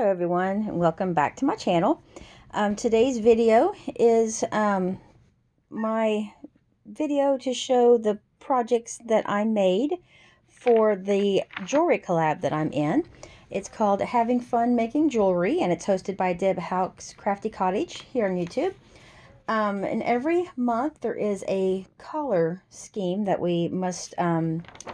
Hello everyone, and welcome back to my channel. Today's video is my video to show the projects that I made for the jewelry collab that I'm in. It's called Having Fun Making Jewelry, and it's hosted by Houck's Crafty Cottage here on YouTube. And every month there is a color scheme that we must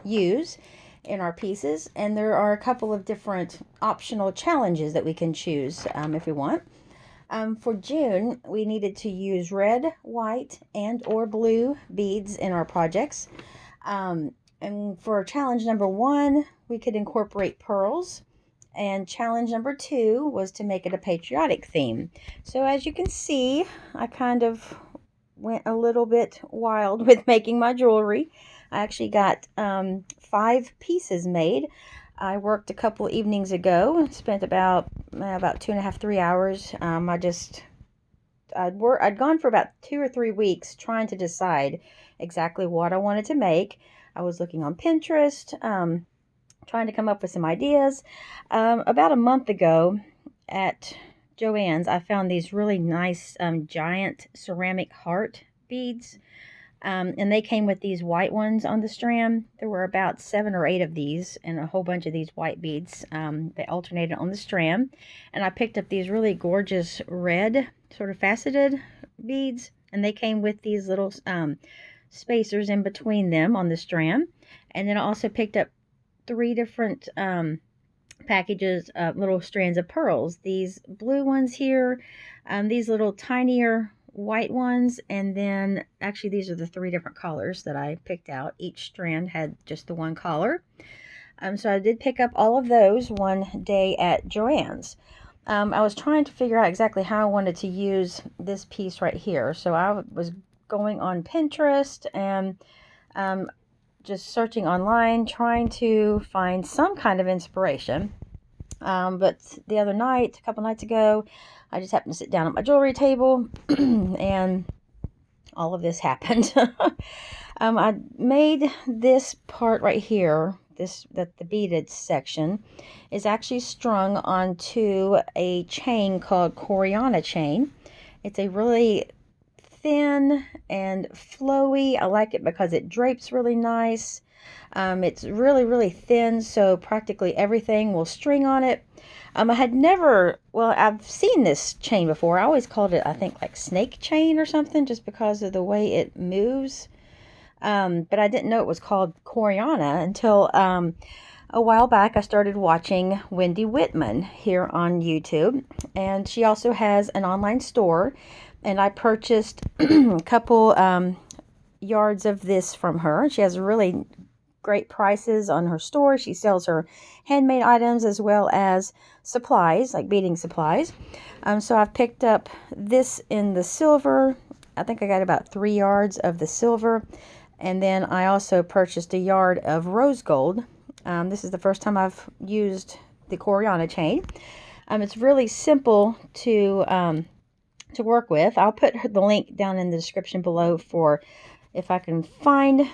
use in our pieces, and there are a couple of different optional challenges that we can choose if we want. For June, we needed to use red, white, and or blue beads in our projects. And for challenge number 1, we could incorporate pearls. And challenge number 2 was to make it a patriotic theme. So as you can see, I kind of went a little bit wild with making my jewelry. I actually got 5 pieces made. I worked a couple evenings ago, spent about 2.5 to 3 hours. I'd gone for about 2 or 3 weeks trying to decide exactly what I wanted to make. I was looking on Pinterest, trying to come up with some ideas. About a month ago at Joann's, I found these really nice giant ceramic heart beads. And they came with these white ones on the strand. There were about 7 or 8 of these and a whole bunch of these white beads. They alternated on the strand. And I picked up these really gorgeous red sort of faceted beads. And they came with these little spacers in between them on the strand. And then I also picked up 3 different packages of little strands of pearls. These blue ones here, these little tinier white ones, and then actually these are the 3 different colors that I picked out. Each strand had just the one color. So I did pick up all of those one day at Joann's. I was trying to figure out exactly how I wanted to use this piece right here. So I was going on Pinterest and just searching online, trying to find some kind of inspiration. But the other night, a couple nights ago, I just happened to sit down at my jewelry table and all of this happened. I made this part right here, that the beaded section is actually strung onto a chain called coreana chain. It's a really thin and flowy. I like it because it drapes really nice. It's really thin, so practically everything will string on it. I had never, well, I've seen this chain before. I always called it, I think, like snake chain or something, just because of the way it moves. But I didn't know it was called coreana until a while back I started watching Wendy here on YouTube. And she also has an online store. And I purchased a couple yards of this from her. She has really great prices on her store. She sells her handmade items as well as supplies, like beading supplies. So I've picked up this in the silver. I think I got about 3 yards of the silver. And then I also purchased a yard of rose gold. This is the first time I've used the coreana chain. It's really simple to work with. I'll put the link down in the description below for if I can find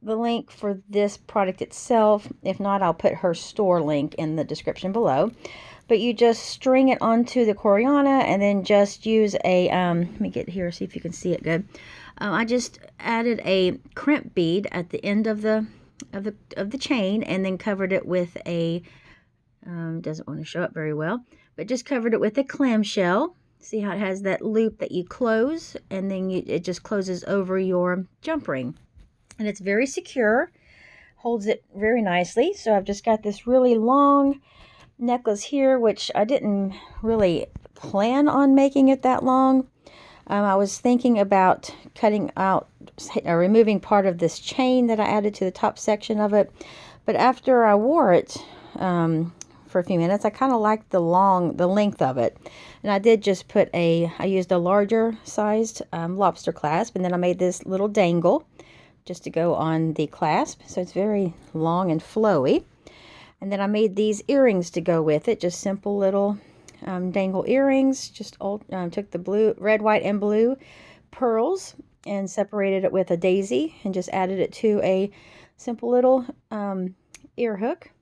the link for this product itself. If not, I'll put her store link in the description below. But you just string it onto the coreana and then just use a, let me get here, see if you can see it good. I just added a crimp bead at the end of the chain and then covered it with a, doesn't want to show up very well, but just covered it with a clamshell. See how it has that loop that you close, and then it just closes over your jump ring. And it's very secure, holds it very nicely. So I've just got this really long necklace here, which I didn't really plan on making it that long. I was thinking about cutting out or removing part of this chain that I added to the top section of it. But after I wore it, for a few minutes, I kind of liked the length of it. And I did just I used a larger sized lobster clasp, and then I made this little dangle just to go on the clasp. So it's very long and flowy. And then I made these earrings to go with it, just simple little dangle earrings. Just took the red, white, and blue pearls and separated it with a daisy and just added it to a simple little ear hook.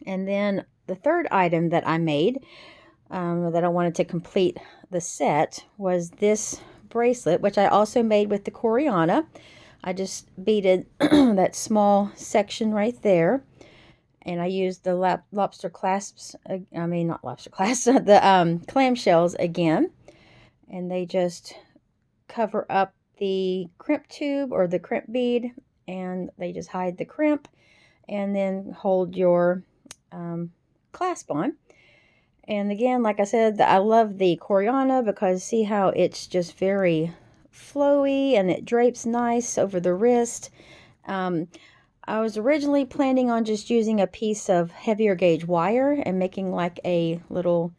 And then the third item that I made that I wanted to complete the set was this bracelet, which I also made with the coreana. I just beaded that small section right there, and I used the lobster clasps, I mean not lobster clasps, the clamshells again, and they just cover up the crimp tube or the crimp bead, and they just hide the crimp and then hold your clasp on. And again, like I said, I love the coreana because see how it's just very flowy and it drapes nice over the wrist. I was originally planning on just using a piece of heavier gauge wire and making like a little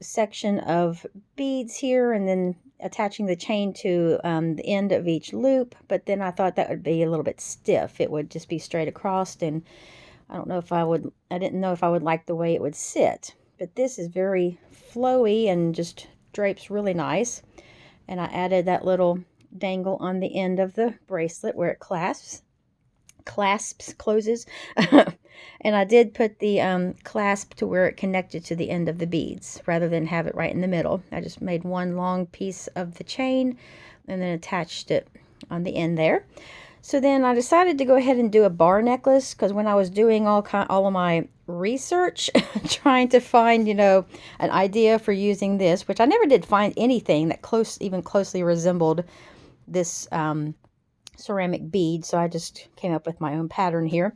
section of beads here and then attaching the chain to the end of each loop, but then I thought that would be a little bit stiff. It would just be straight across, and I didn't know if I would like the way it would sit. But this is very flowy and just drapes really nice. And I added that little dangle on the end of the bracelet where it closes. And I did put the clasp to where it connected to the end of the beads rather than have it right in the middle. I just made one long piece of the chain and then attached it on the end there. So then I decided to go ahead and do a bar necklace because when I was doing all of my research trying to find, an idea for using this, which I never did find anything that even closely resembled this ceramic bead, so I just came up with my own pattern here.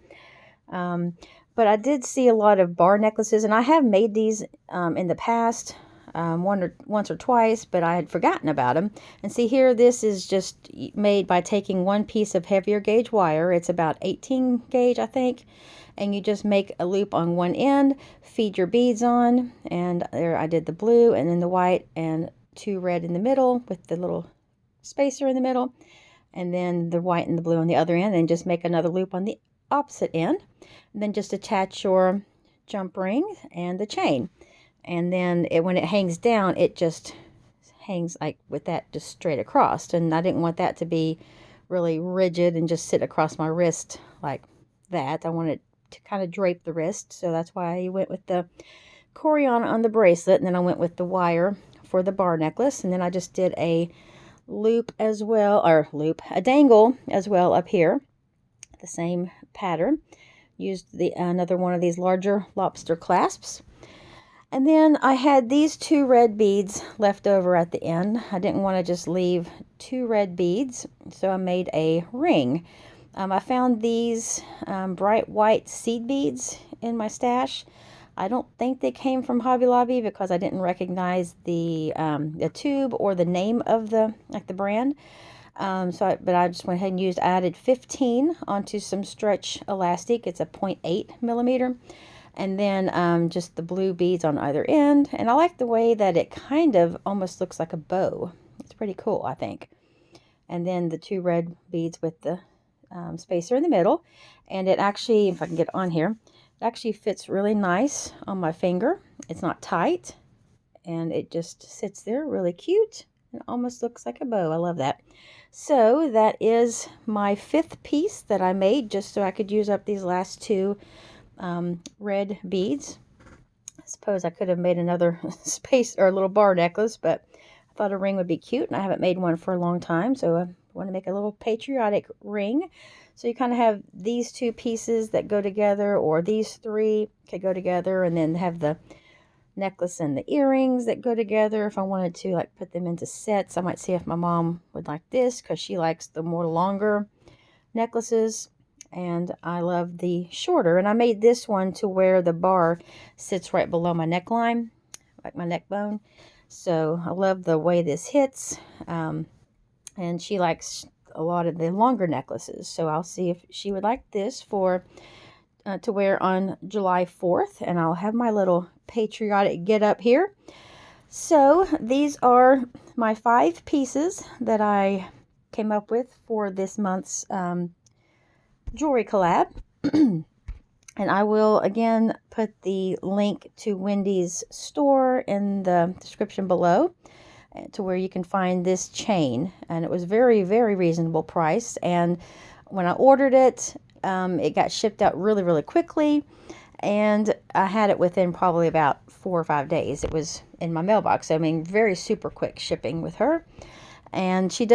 But I did see a lot of bar necklaces, and I have made these in the past, once or twice, but I had forgotten about them. And see here, this is just made by taking one piece of heavier gauge wire. It's about 18 gauge, I think, and you just make a loop on one end, feed your beads on, and there I did the blue and then the white and 2 red in the middle with the little spacer in the middle, and then the white and the blue on the other end, and just make another loop on the opposite end, and then just attach your jump ring and the chain. And then when it hangs down, it just hangs like with that just straight across, and I didn't want that to be really rigid and just sit across my wrist like that. I wanted to kind of drape the wrist, so that's why I went with the coreana on the bracelet, and then I went with the wire for the bar necklace, and then I just did a loop as well, or a dangle as well up here, the same pattern. Used another one of these larger lobster clasps, and then I had these 2 red beads left over at the end. I didn't want to just leave 2 red beads, so I made a ring. I found these bright white seed beads in my stash. I don't think they came from Hobby Lobby because I didn't recognize the tube or the name of the brand. But I just went ahead and added 15 onto some stretch elastic. It's a 0.8 millimeter. And then just the blue beads on either end. And I like the way that it kind of almost looks like a bow. It's pretty cool, I think. And then the 2 red beads with the spacer in the middle. And it actually, if I can get on here, it actually fits really nice on my finger. It's not tight, and it just sits there really cute. It almost looks like a bow. I love that. So that is my 5th piece that I made just so I could use up these last 2 red beads. I suppose I could have made another space or a little bar necklace, but I thought a ring would be cute, and I haven't made one for a long time, so I want to make a little patriotic ring. So you kind of have these 2 pieces that go together, or these 3 could go together, and then have the necklace and the earrings that go together. If I wanted to like put them into sets, I might see if my mom would like this because she likes the more longer necklaces, and I love the shorter. And I made this one to where the bar sits right below my neckline, like my neck bone. So I love the way this hits, and she likes a lot of the longer necklaces, so I'll see if she would like this for to wear on July 4th, and I'll have my little patriotic get up here. So these are my 5 pieces that I came up with for this month's jewelry collab. And I will again put the link to Wendy's store in the description below, to where you can find this chain, and it was very, very reasonable price. And when I ordered it, it got shipped out really, really quickly, and I had it within probably about 4 or 5 days. It was in my mailbox. I mean, very super quick shipping with her. And she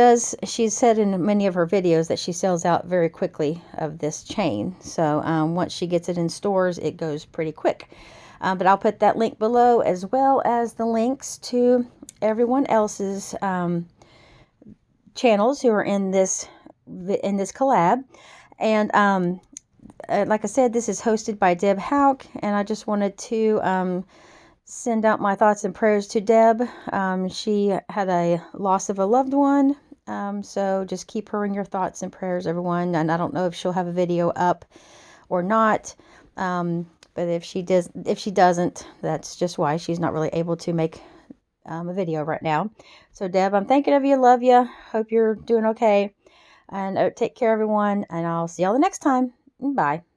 said in many of her videos that she sells out very quickly of this chain. So once she gets it in stores, it goes pretty quick. But I'll put that link below, as well as the links to everyone else's channels who are in this collab. And like I said, this is hosted by Deb Houck, and I just wanted to send out my thoughts and prayers to Deb. She had a loss of a loved one, so just keep her in your thoughts and prayers, everyone. And I don't know if she'll have a video up or not, but if she doesn't, that's just why she's not really able to make a video right now. So Deb, I'm thinking of you, love you, hope you're doing okay, and take care, everyone, and I'll see y'all the next time. Bye.